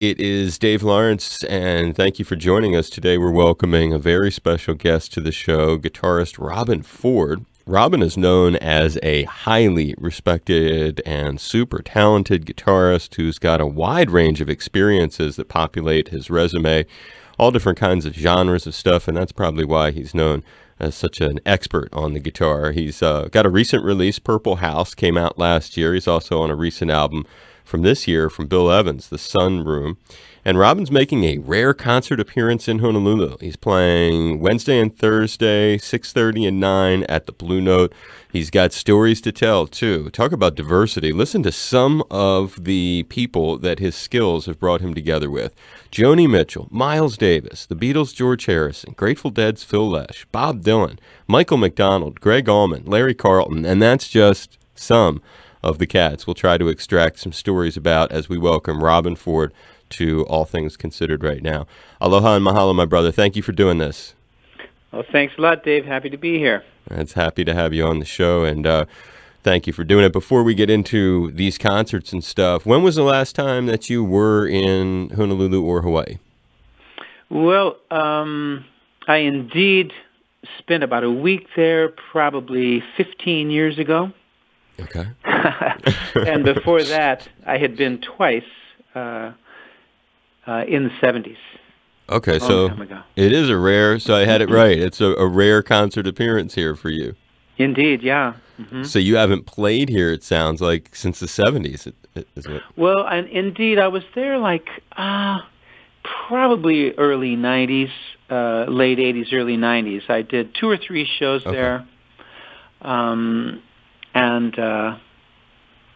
It is Dave Lawrence, and thank you for joining us today. We're welcoming a very special guest to the show, guitarist Robben Ford. Robben is known as a highly respected and super talented guitarist who's got a wide range of experiences that populate his resume, all different kinds of genres of stuff, and that's probably why he's known as such an expert on the guitar. He's got a recent release, Purple House, came out last year. He's also on a recent album from this year from Bill Evans, The Sun Room. And Robben's making a rare concert appearance in Honolulu. He's playing Wednesday and Thursday, 6:30 and 9 at the Blue Note. He's got stories to tell, too. Talk about diversity. Listen to some of the people that his skills have brought him together with. Joni Mitchell, Miles Davis, The Beatles' George Harrison, Grateful Dead's Phil Lesh, Bob Dylan, Michael McDonald, Greg Allman, Larry Carlton, and that's just some of the cats we'll try to extract some stories about as we welcome Robben Ford to All Things Considered right now. Aloha and mahalo, my brother. Thank you for doing this. Well, thanks a lot, Dave. Happy to be here. It's happy to have you on the show, and thank you for doing it. Before we get into these concerts and stuff, when was the last time that you were in Honolulu or Hawaii? Well, I indeed spent about a week there probably 15 years ago. Okay. And before that, I had been twice in the 70s. Okay, so it is a rare, so I had it right. It's a rare concert appearance here for you. Indeed, yeah. Mm-hmm. So you haven't played here, it sounds like, since the 70s, isn't it? Well, and indeed, I was there like probably early 90s, late 80s, early 90s. I did 2 or 3 shows there. And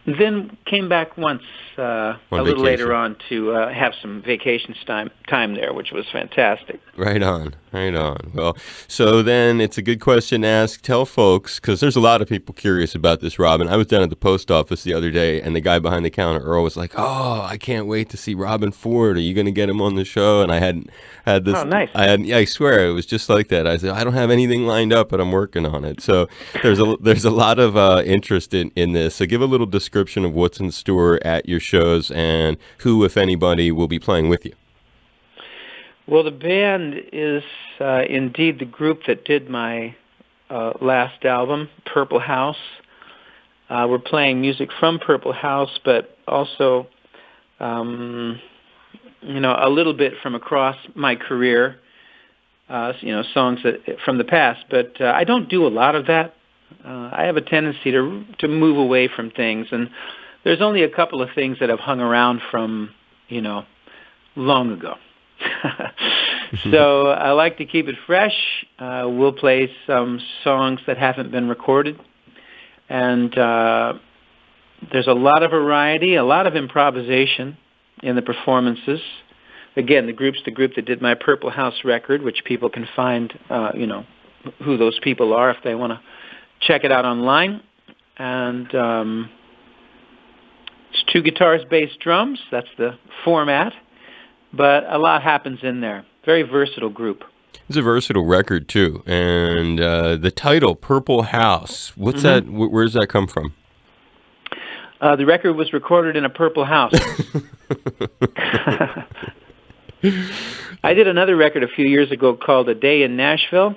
then came back once a little later on to have some vacation time there, which was fantastic. Right on, right on. Well, so then it's a good question to ask. Tell folks, because there's a lot of people curious about this, Robben. I was down at the post office the other day, and the guy behind the counter, Earl, was like, "Oh, I can't wait to see Robben Ford. Are you going to get him on the show?" And I hadn't had this. Oh, nice. I swear, it was just like that. I said, I don't have anything lined up, but I'm working on it. So there's a lot of interest in this. So give a little description of what's in store at your shows and who, if anybody, will be playing with you. Well, the band is indeed the group that did my last album, Purple House. We're playing music from Purple House, but also, a little bit from across my career, songs from the past. But I don't do a lot of that. I have a tendency to move away from things, and there's only a couple of things that have hung around from, long ago. So I like to keep it fresh. We'll play some songs that haven't been recorded. And there's a lot of variety, a lot of improvisation in the performances. Again, the group that did my Purple House record, which people can find, who those people are if they want to check it out online. And it's 2 guitars, bass, drums. That's the format. But a lot happens in there. Very versatile group. It's a versatile record, too. And the title, Purple House, what's that? Where does that come from? The record was recorded in a purple house. I did another record a few years ago called A Day in Nashville.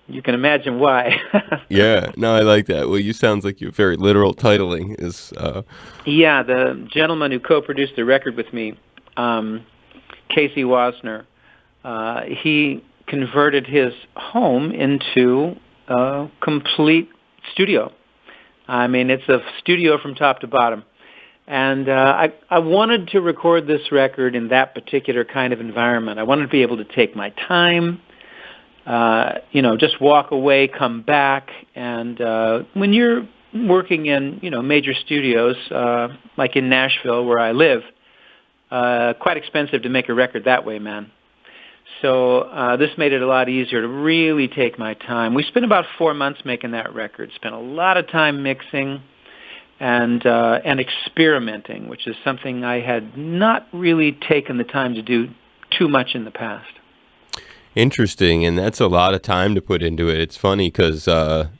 You can imagine why. Yeah, no, I like that. Well, you sounds like you're very literal titling. Yeah, the gentleman who co-produced the record with me, Casey Wasner, he converted his home into a complete studio. I mean, it's a studio from top to bottom. And I wanted to record this record in that particular kind of environment. I wanted to be able to take my time, just walk away, come back. And when you're working in, major studios, like in Nashville where I live, quite expensive to make a record that way, man. So this made it a lot easier to really take my time. We spent about 4 months making that record. Spent a lot of time mixing and experimenting, which is something I had not really taken the time to do too much in the past. Interesting, and that's a lot of time to put into it. It's funny because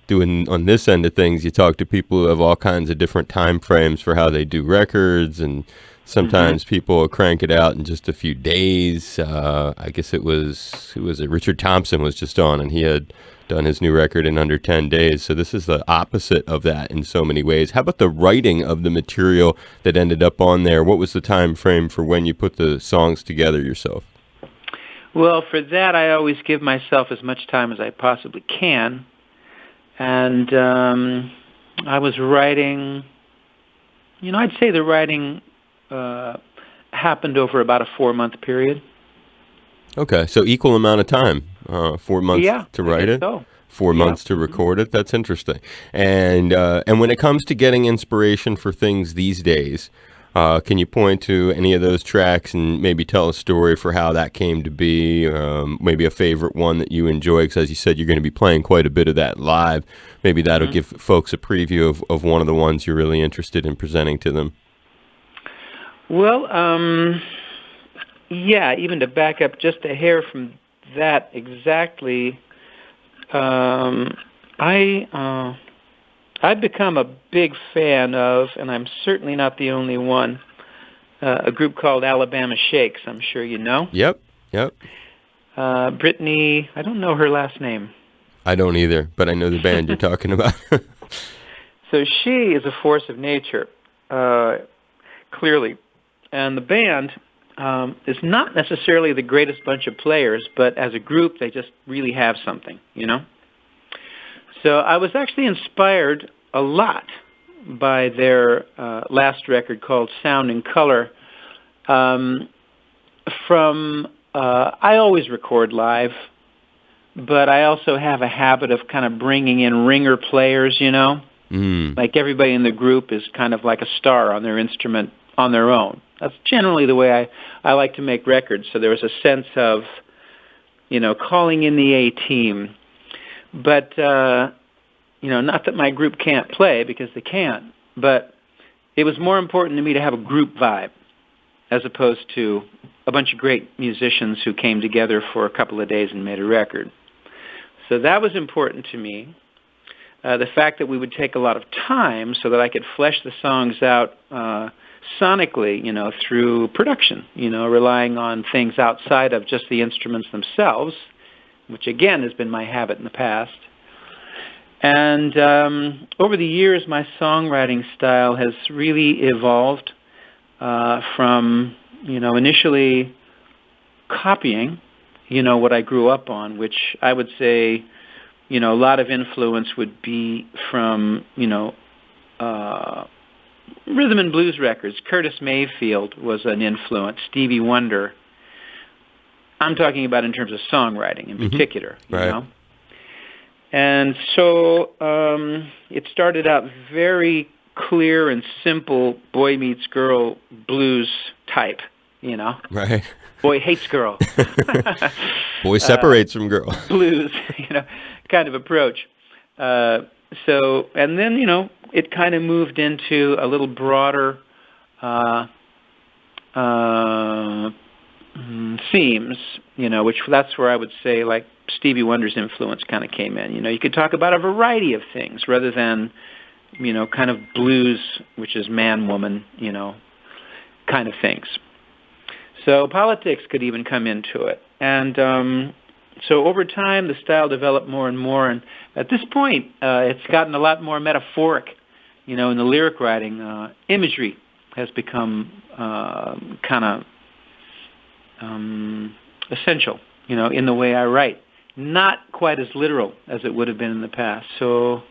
doing on this end of things, you talk to people who have all kinds of different time frames for how they do records, and Sometimes people crank it out in just a few days. I guess it was, who was it? Richard Thompson was just on, and he had done his new record in under 10 days. So this is the opposite of that in so many ways. How about the writing of the material that ended up on there? What was the time frame for when you put the songs together yourself? Well, for that, I always give myself as much time as I possibly can. And I was writing, I'd say the writing happened over about a 4-month period. Okay, so equal amount of time, 4 months to I write guess it, so. 4 months to record it. That's interesting. And when it comes to getting inspiration for things these days, can you point to any of those tracks and maybe tell a story for how that came to be? Maybe a favorite one that you enjoy, because as you said, you're going to be playing quite a bit of that live. Maybe that'll give folks a preview of one of the ones you're really interested in presenting to them. Well, even to back up just a hair from that exactly, I've become a big fan of, and I'm certainly not the only one, a group called Alabama Shakes. I'm sure you know. Yep. Brittany, I don't know her last name. I don't either, but I know the band you're talking about. So she is a force of nature, clearly. And the band is not necessarily the greatest bunch of players, but as a group, they just really have something, So I was actually inspired a lot by their last record called Sound and Color. I always record live, but I also have a habit of kind of bringing in ringer players, Like everybody in the group is kind of like a star on their instrument on their own. That's generally the way I like to make records. So there was a sense of, calling in the A-team. But, not that my group can't play, because they can. But it was more important to me to have a group vibe as opposed to a bunch of great musicians who came together for a couple of days and made a record. So that was important to me. The fact that we would take a lot of time so that I could flesh the songs out sonically, through production, relying on things outside of just the instruments themselves, which again has been my habit in the past. And over the years, my songwriting style has really evolved from, initially copying, what I grew up on, which I would say, a lot of influence would be from, rhythm and blues records. Curtis Mayfield was an influence. Stevie Wonder. I'm talking about in terms of songwriting in particular, Right. And so it started out very clear and simple boy meets girl blues type, Right. Boy hates girl. Boy separates from girl. Blues, kind of approach. And then, it kind of moved into a little broader themes, which that's where I would say, like, Stevie Wonder's influence kind of came in. You could talk about a variety of things rather than, kind of blues, which is man, woman, kind of things. So politics could even come into it. And so over time, the style developed more and more. And at this point, it's gotten a lot more metaphoric, in the lyric writing. Imagery has become kind of essential, in the way I write. Not quite as literal as it would have been in the past. So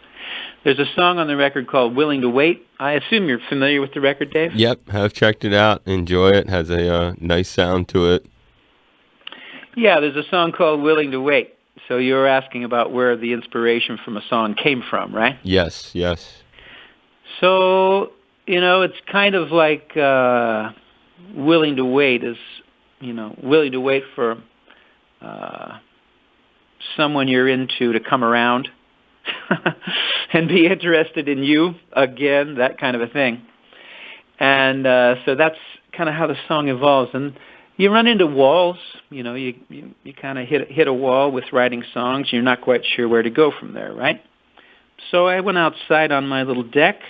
there's a song on the record called Willing to Wait. I assume you're familiar with the record, Dave? Yep, I've checked it out. Enjoy it. Has a nice sound to it. Yeah, there's a song called Willing to Wait. So you were asking about where the inspiration from a song came from, right? Yes. So, it's kind of like willing to wait is, willing to wait for someone you're into to come around and be interested in you again, that kind of a thing. And so that's kind of how the song evolves. And you run into walls, you kind of hit a wall with writing songs. You're not quite sure where to go from there, right? So I went outside on my little deck,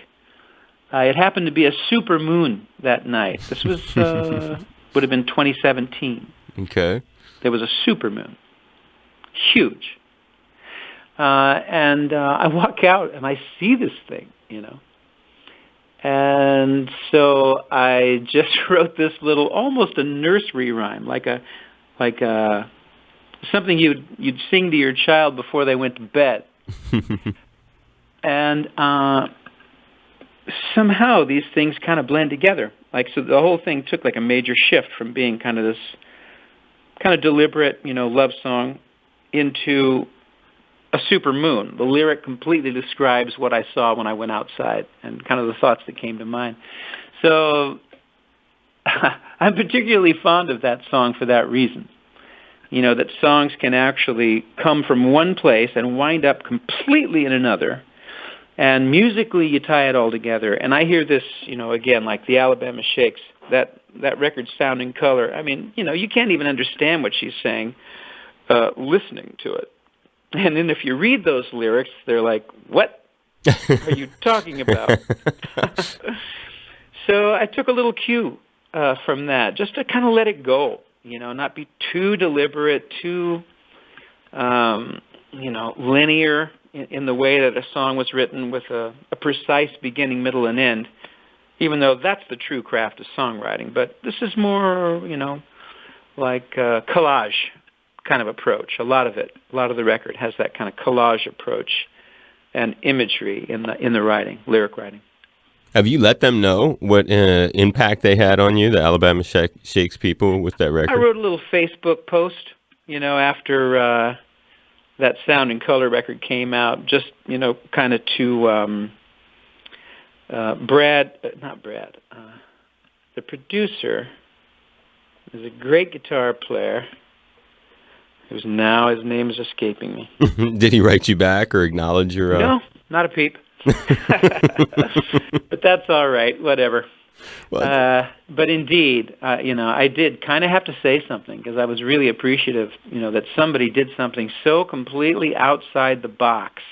It happened to be a super moon that night. This was would have been 2017. Okay. There was a super moon, huge, and I walk out and I see this thing, and so I just wrote this little, almost a nursery rhyme, like something you'd sing to your child before they went to bed, and somehow these things kind of blend together. So the whole thing took like a major shift from being kind of this kind of deliberate, love song into a super moon. The lyric completely describes what I saw when I went outside and kind of the thoughts that came to mind. So I'm particularly fond of that song for that reason. That songs can actually come from one place and wind up completely in another. And musically, you tie it all together. And I hear this, again, like the Alabama Shakes, that record, Sound and Color. I mean, you can't even understand what she's saying listening to it. And then if you read those lyrics, they're like, what are you talking about? So I took a little cue from that, just to kind of let it go, not be too deliberate, too, linear in the way that a song was written with a precise beginning, middle, and end, even though that's the true craft of songwriting. But this is more, like a collage kind of approach. A lot of the record has that kind of collage approach and imagery in the writing, lyric writing. Have you let them know what impact they had on you, the Alabama Shakes people, with that record? I wrote a little Facebook post, after that Sound and Color record came out, just, kind of to the producer is a great guitar player whose now his name is escaping me. Did he write you back or acknowledge your... No, not a peep. But that's all right, whatever. But indeed, I did kind of have to say something because I was really appreciative, that somebody did something so completely outside the box,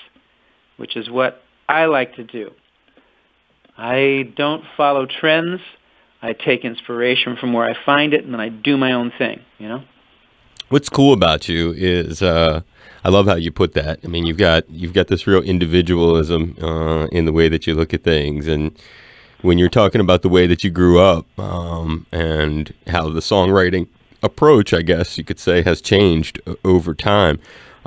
which is what I like to do. I don't follow trends. I take inspiration from where I find it, and then I do my own thing, What's cool about you is I love how you put that. I mean, you've got this real individualism in the way that you look at things, and when you're talking about the way that you grew up and how the songwriting approach, I guess you could say, has changed over time.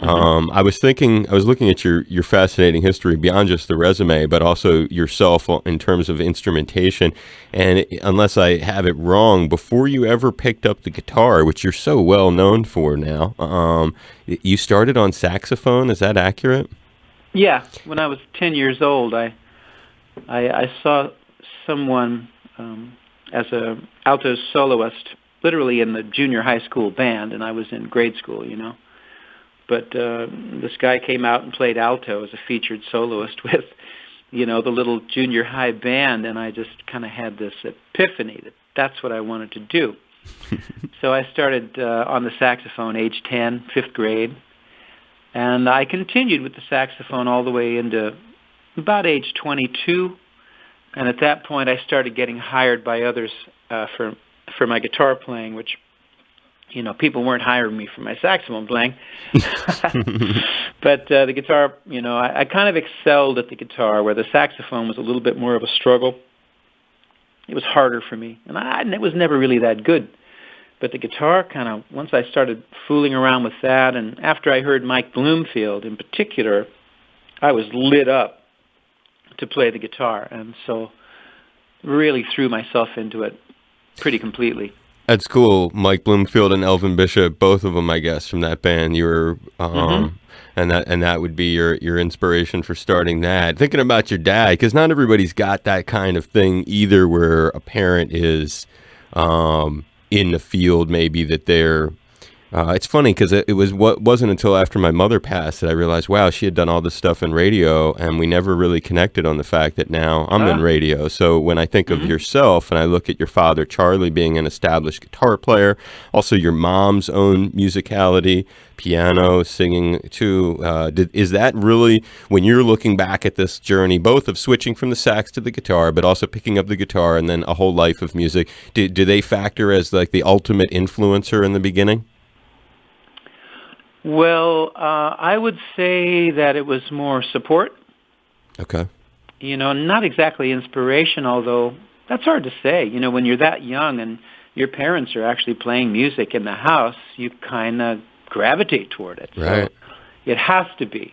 I was looking at your fascinating history beyond just the resume, but also yourself in terms of instrumentation. And unless I have it wrong, before you ever picked up the guitar, which you're so well known for now, you started on saxophone. Is that accurate? Yeah. When I was 10 years old, I saw someone as a alto soloist, literally in the junior high school band, and I was in grade school, But this guy came out and played alto as a featured soloist with, the little junior high band, and I just kind of had this epiphany that that's what I wanted to do. So I started on the saxophone age 10, 5th grade, and I continued with the saxophone all the way into about age 22, and at that point I started getting hired by others for my guitar playing, which people weren't hiring me for my saxophone playing. But the guitar, I kind of excelled at the guitar, where the saxophone was a little bit more of a struggle. It was harder for me, and it was never really that good. But the guitar kind of, once I started fooling around with that, and after I heard Mike Bloomfield in particular, I was lit up to play the guitar, and so really threw myself into it pretty completely. That's cool. Mike Bloomfield and Elvin Bishop, both of them, I guess, from that band. You were, and that would be your inspiration for starting that. Thinking about your dad, because not everybody's got that kind of thing either, where a parent is in the field, maybe that they're It's funny because it wasn't until after my mother passed that I realized, wow, she had done all this stuff in radio, and we never really connected on the fact that now I'm in radio. So when I think of yourself and I look at your father, Charlie, being an established guitar player, also your mom's own musicality, piano, singing too, is that really, when you're looking back at this journey, both of switching from the sax to the guitar, but also picking up the guitar and then a whole life of music, do they factor as like the ultimate influencer in the beginning? Well, I would say that it was more support. Okay. Not exactly inspiration, although that's hard to say. When you're that young and your parents are actually playing music in the house, you kind of gravitate toward it. Right. So it has to be,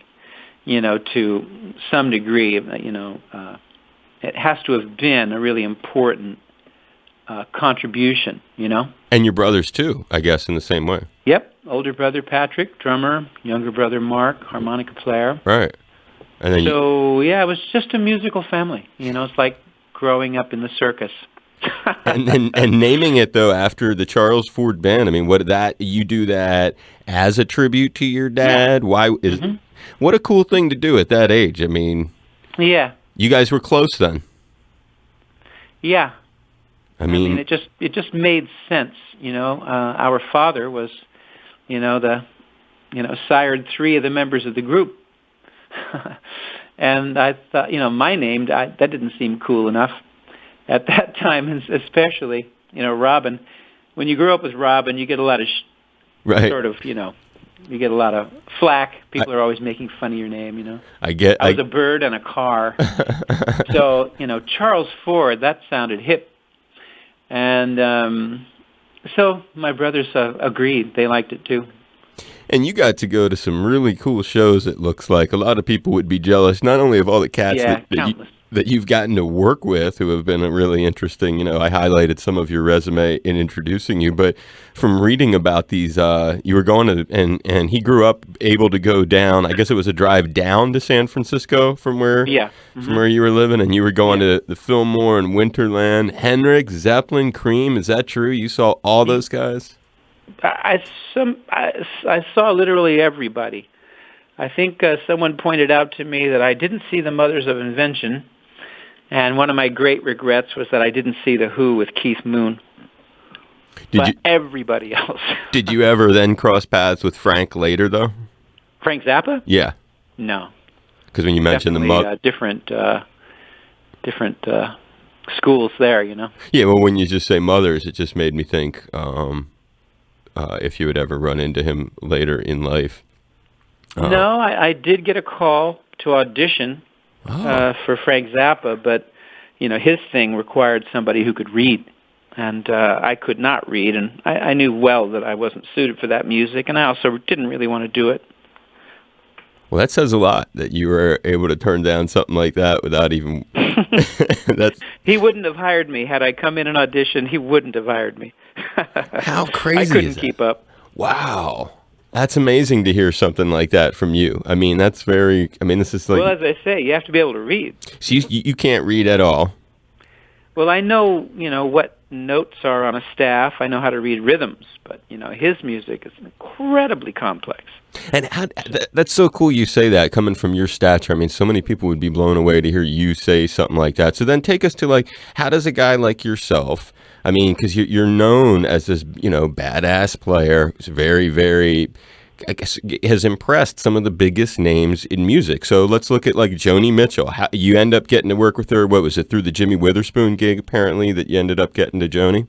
to some degree, it has to have been a really important contribution, And your brothers too, I guess, in the same way. Yep. Older brother Patrick, drummer. Younger brother Mark, harmonica player. Right. And then yeah, it was just a musical family. It's like growing up in the circus. and naming it though after the Charles Ford Band. I mean, you do that as a tribute to your dad? Yeah. Why is what a cool thing to do at that age. I mean, yeah. You guys were close then. Yeah. I mean, it just made sense. Our father was, sired three of the members of the group. And I thought, my name, that didn't seem cool enough at that time, especially, Robben. When you grow up with Robben, you get a lot of sort of, you get a lot of flack. People are always making fun of your name, I was a bird and a car. So, Charles Ford, that sounded hip. And so my brothers agreed. They liked it too. And you got to go to some really cool shows, it looks like. A lot of people would be jealous, not only of all the cats that you've gotten to work with, who have been really interesting. I highlighted some of your resume in introducing you, but from reading about these, you were going to, and he grew up able to go down, I guess it was a drive down to San Francisco from where from where you were living, and you were going to the Fillmore and Winterland. Henrik, Zeppelin, Cream, is that true? You saw all those guys? I saw literally everybody. I think someone pointed out to me that I didn't see the Mothers of Invention, and one of my great regrets was that I didn't see The Who with Keith Moon. Everybody else. Did you ever then cross paths with Frank later, though? Frank Zappa? Yeah. No. Because when you mentioned different schools there, Yeah, well, when you just say Mothers, it just made me think if you would ever run into him later in life. No, I did get a call to audition for Frank Zappa, but his thing required somebody who could read, and I could not read, and I knew well that I wasn't suited for that music, and I also didn't really want to do it. Well, that says a lot that you were able to turn down something like that without even. He wouldn't have hired me had I come in and auditioned. He wouldn't have hired me. How crazy is that? I couldn't keep up. Wow. That's amazing to hear something like that from you. I mean, this is like... Well, as I say, you have to be able to read. So you can't read at all? Well, I know, what notes are on a staff. I know how to read rhythms, but, his music is incredibly complex. And that's so cool you say that, coming from your stature. I mean, so many people would be blown away to hear you say something like that. So then take us to, like, how does a guy like yourself... I mean, because you're known as this, badass player who's very, very, I guess, has impressed some of the biggest names in music. So let's look at, like, Joni Mitchell. You end up getting to work with her, what was it, through the Jimmy Witherspoon gig, apparently, that you ended up getting to Joni?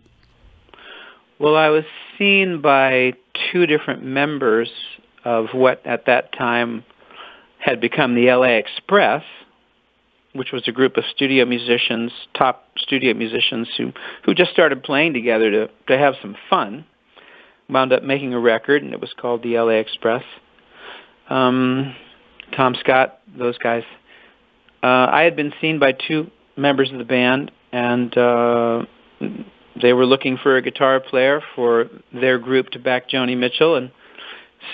Well, I was seen by two different members of what, at that time, had become the LA Express, which was a group of studio musicians, top studio musicians who just started playing together to have some fun. Wound up making a record, and it was called the LA Express. Tom Scott, those guys. I had been seen by two members of the band, and they were looking for a guitar player for their group to back Joni Mitchell, and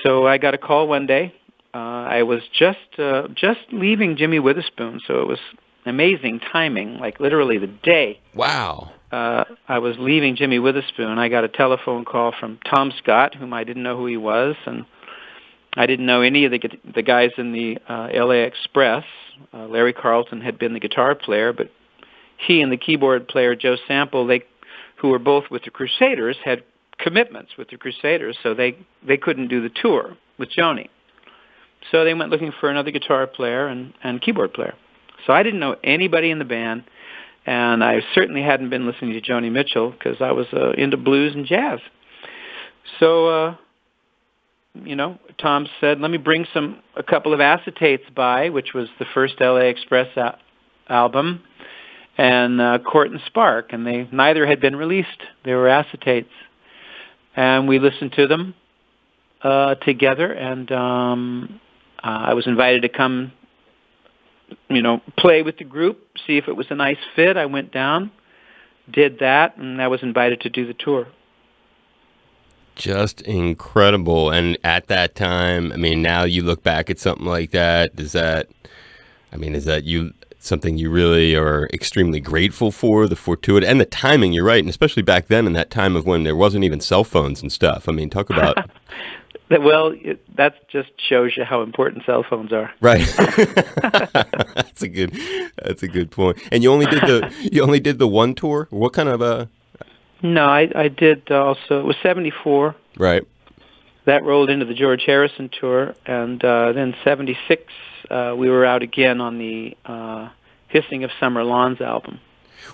so I got a call one day. I was just leaving Jimmy Witherspoon, so it was amazing timing, like literally the day. Wow. I was leaving Jimmy Witherspoon, I got a telephone call from Tom Scott, whom I didn't know who he was, and I didn't know any of the guys in the LA Express. Larry Carlton had been the guitar player, but he and the keyboard player, Joe Sample, who were both with the Crusaders, had commitments with the Crusaders, so they couldn't do the tour with Joni. So they went looking for another guitar player and keyboard player. So I didn't know anybody in the band, and I certainly hadn't been listening to Joni Mitchell because I was into blues and jazz. So, Tom said, let me bring a couple of acetates by, which was the first LA Express album, and Court and Spark, and they neither had been released. They were acetates. And we listened to them together, and I was invited to come, play with the group, see if it was a nice fit. I went down, did that, and I was invited to do the tour. Just incredible. And at that time, I mean, now you look back at something like that, is that something you really are extremely grateful for, the fortuity and the timing? You're right, and especially back then in that time of when there wasn't even cell phones and stuff. I mean, talk about... Well, that just shows you how important cell phones are. Right. That's a good point. And you only did the one tour? What kind of No, I did also. It was 74. Right. That rolled into the George Harrison tour, and then 76 we were out again on the Hissing of Summer Lawns album.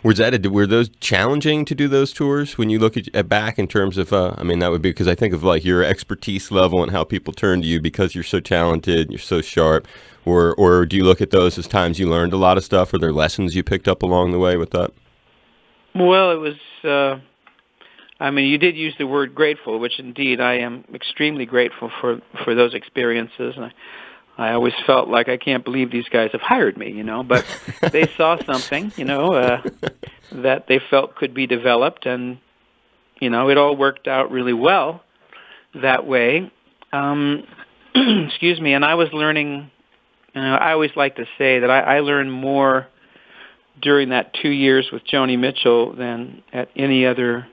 Were those challenging to do those tours when you look at back in terms of, that would be because I think of like your expertise level and how people turn to you because you're so talented and you're so sharp, or do you look at those as times you learned a lot of stuff, or there lessons you picked up along the way with that? Well, it was, you did use the word grateful, which indeed I am extremely grateful for those experiences. And I always felt like I can't believe these guys have hired me, but they saw something, that they felt could be developed, and, it all worked out really well that way. Excuse me, and I was learning, I always like to say that I learned more during that 2 years with Joni Mitchell than at any other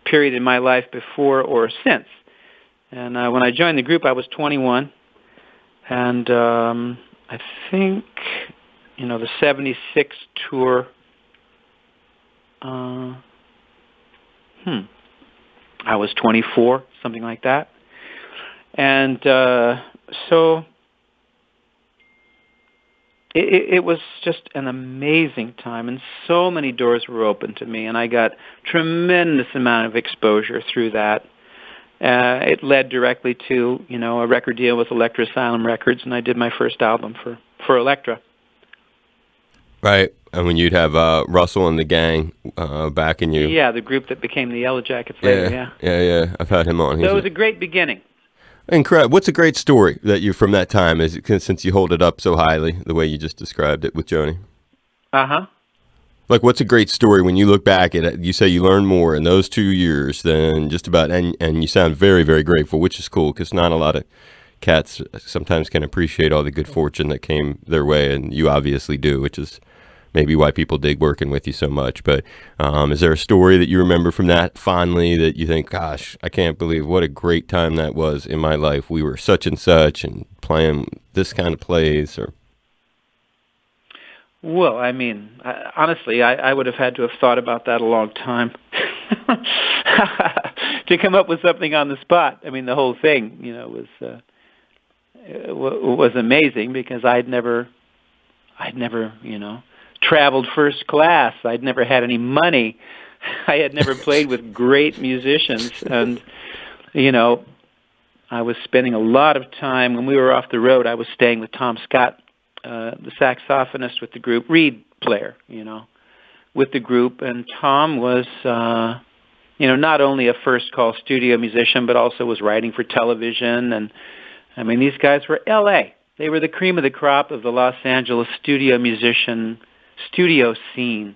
period in my life before or since. And when I joined the group, I was 21. And I think, the 76 tour, I was 24, something like that. And so it was just an amazing time, and so many doors were open to me, and I got tremendous amount of exposure through that. It led directly to, a record deal with Elektra Asylum Records, and I did my first album for Elektra. Right, and when you'd have Russell and the gang backing you. Yeah, the group that became the Yellow Jackets later, Yeah, I've had him on. So it was a great beginning. Incredible. What's a great story that you from that time, since you hold it up so highly, the way you just described it with Joni? Uh-huh. Like, what's a great story when you look back at it? You say you learned more in those 2 years than just about, and you sound very, very grateful, which is cool, because not a lot of cats sometimes can appreciate all the good fortune that came their way, and you obviously do, which is maybe why people dig working with you so much. But is there a story that you remember from that fondly that you think, gosh, I can't believe what a great time that was in my life. We were such and such and playing this kind of plays, or... Well, honestly, I would have had to have thought about that a long time to come up with something on the spot. The whole thing, was amazing because I'd never, traveled first class. I'd never had any money. I had never played with great musicians, and I was spending a lot of time when we were off the road. I was staying with Tom Scott, the saxophonist with the group, reed player, with the group. And Tom was, not only a first-call studio musician, but also was writing for television. And, these guys were L.A. They were the cream of the crop of the Los Angeles studio scene.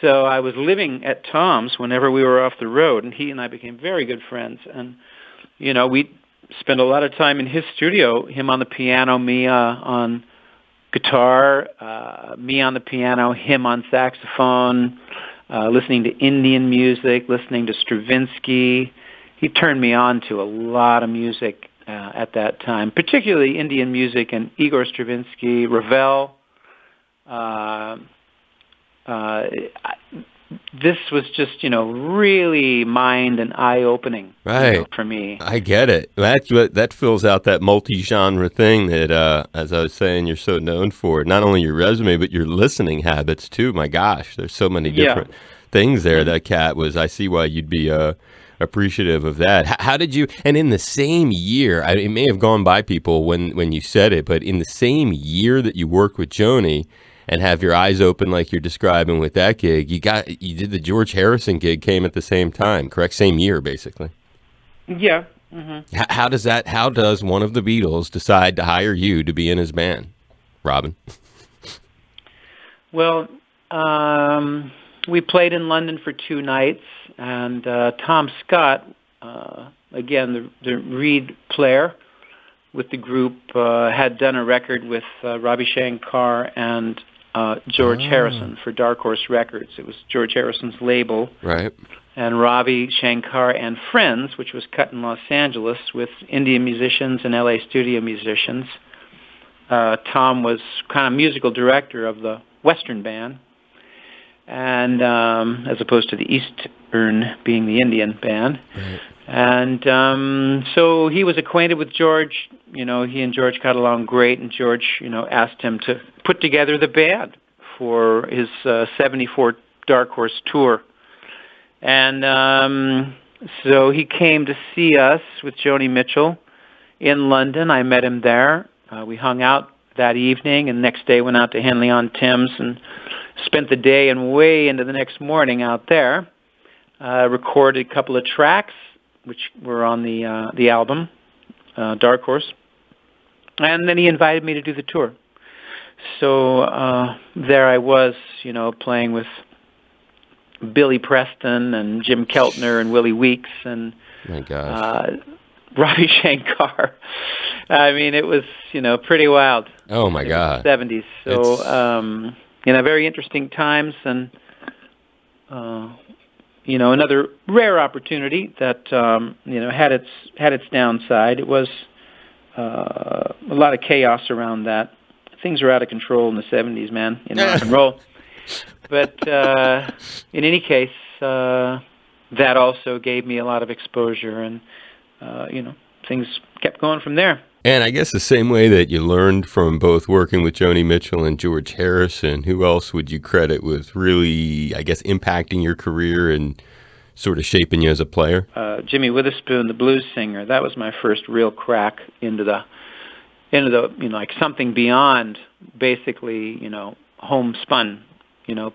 So I was living at Tom's whenever we were off the road, and he and I became very good friends. And, we spent a lot of time in his studio, him on the piano, me on guitar, me on the piano, him on saxophone. listening to Indian music, listening to Stravinsky. He turned me on to a lot of music at that time, particularly Indian music and Igor Stravinsky, Ravel. This was just, really mind and eye-opening, Right. for me. I get it. That fills out that multi-genre thing that, as I was saying, you're so known for. Not only your resume, but your listening habits too. My gosh, there's so many different things there. That cat was. I see why you'd be appreciative of that. How did you? And in the same year, it may have gone by people when you said it, but in the same year that you worked with Joni and have your eyes open like you're describing with that gig, you did the George Harrison gig, came at the same time, correct? Same year, basically. Yeah. Mm-hmm. How does one of the Beatles decide to hire you to be in his band, Robben? Well, we played in London for 2 nights, and Tom Scott, again, the reed player with the group, had done a record with Ravi Shankar and George Harrison for Dark Horse Records. It was George Harrison's label. Right. And Ravi Shankar and Friends, which was cut in Los Angeles with Indian musicians and LA studio musicians. Tom was kind of musical director of the Western band, and as opposed to the Eastern being the Indian band. Right. And so he was acquainted with George. He and George got along great, and George, asked him to put together the band for his 74 Dark Horse tour. And so he came to see us with Joni Mitchell in London. I met him there. We hung out that evening, and the next day went out to Henley-on-Thames and spent the day and way into the next morning out there. Recorded a couple of tracks, which were on the album, Dark Horse. And then he invited me to do the tour. So there I was, playing with Billy Preston and Jim Keltner and Willie Weeks and My gosh. Ravi Shankar. I mean, it was, pretty wild. Oh my God. 70s. So, very interesting times, and another rare opportunity that had its downside. It was a lot of chaos around that. Things were out of control in the 70s, man, in rock and roll. But in any case, that also gave me a lot of exposure, and things kept going from there. And I guess the same way that you learned from both working with Joni Mitchell and George Harrison, who else would you credit with really, I guess, impacting your career and sort of shaping you as a player? Jimmy Witherspoon, the blues singer. That was my first real crack into the like something beyond basically homespun,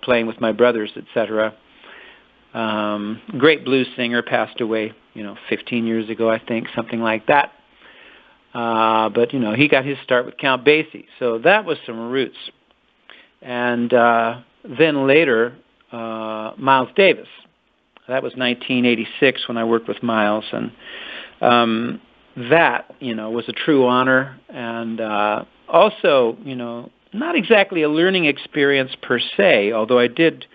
playing with my brothers, etc. Great blues singer, passed away 15 years ago, I think, something like that. But he got his start with Count Basie, so that was some roots. And then later, Miles Davis. That was 1986 when I worked with Miles, and that was a true honor, and also not exactly a learning experience per se, although I did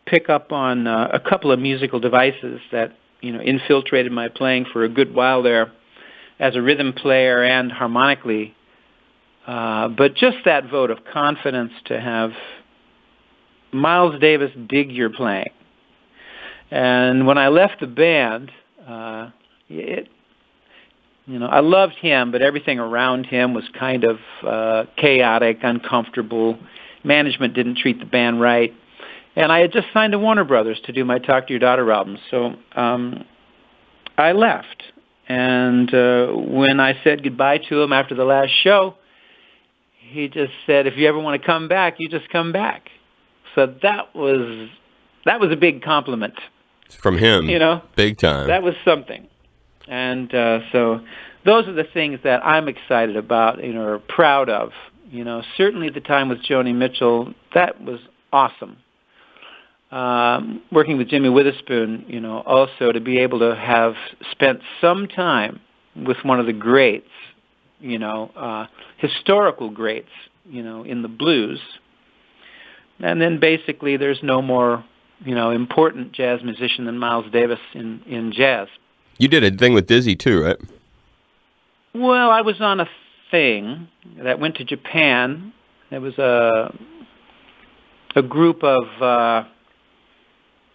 pick up on a couple of musical devices that infiltrated my playing for a good while there, as a rhythm player and harmonically. But just that vote of confidence to have Miles Davis dig your playing. And when I left the band, I loved him, but everything around him was kind of chaotic, uncomfortable. Management didn't treat the band right. And I had just signed to Warner Brothers to do my Talk to Your Daughter album. So I left. And when I said goodbye to him after the last show, he just said, "If you ever want to come back, you just come back." So that was a big compliment. From him, big time. That was something. And so those are the things that I'm excited about, or proud of. Certainly the time with Joni Mitchell, that was awesome. Working with Jimmy Witherspoon, also to be able to have spent some time with one of the greats, historical greats, in the blues. And then basically there's no more important jazz musician than Miles Davis in jazz. You did a thing with Dizzy too, right? Well, I was on a thing that went to Japan. There was a group of,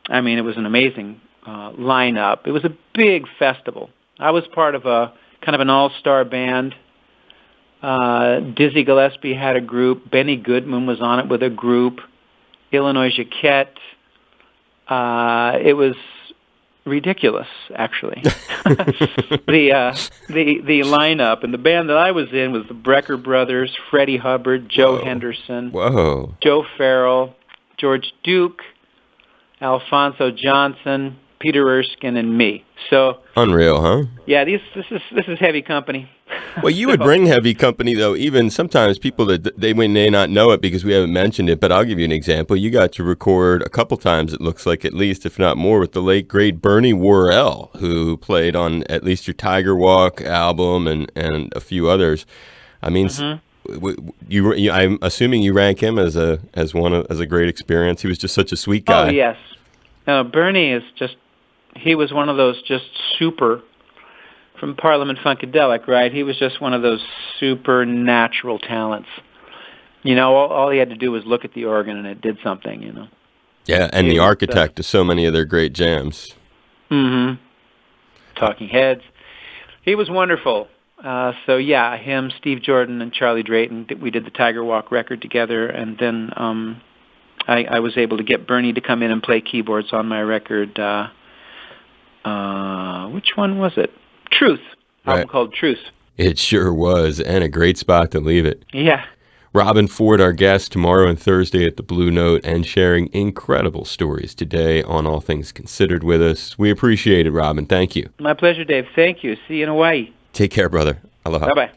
it was an amazing lineup. It was a big festival. I was part of a kind of an all-star band. Dizzy Gillespie had a group. Benny Goodman was on it with a group. Illinois Jacquette. It was ridiculous, actually. The lineup, and the band that I was in was the Brecker Brothers, Freddie Hubbard, Joe Henderson, Joe Farrell, George Duke, Alfonso Johnson, Peter Erskine, and me. So unreal, huh? Yeah, this is heavy company. Well, you would bring heavy company, though. Even sometimes people that they may not know it because we haven't mentioned it, but I'll give you an example. You got to record a couple times, it looks like, at least, if not more, with the late, great Bernie Worrell, who played on at least your Tiger Walk album and a few others. I mean, I'm assuming you rank him as a great experience. He was just such a sweet guy. Oh, yes. Bernie is he was one of those just super, from Parliament Funkadelic, right? He was just one of those supernatural talents. All he had to do was look at the organ and it did something, Yeah, and the architect of so many of their great jams. Mm-hmm. Talking Heads. He was wonderful. Him, Steve Jordan, and Charlie Drayton, we did the Tiger Walk record together, and then I was able to get Bernie to come in and play keyboards on my record. Which one was it? Truth. Album called Truth. It sure was, and a great spot to leave it. Yeah. Robben Ford, our guest tomorrow and Thursday at the Blue Note, and sharing incredible stories today on All Things Considered with us. We appreciate it, Robben. Thank you. My pleasure, Dave. Thank you. See you in Hawaii. Take care, brother. Aloha. Bye-bye.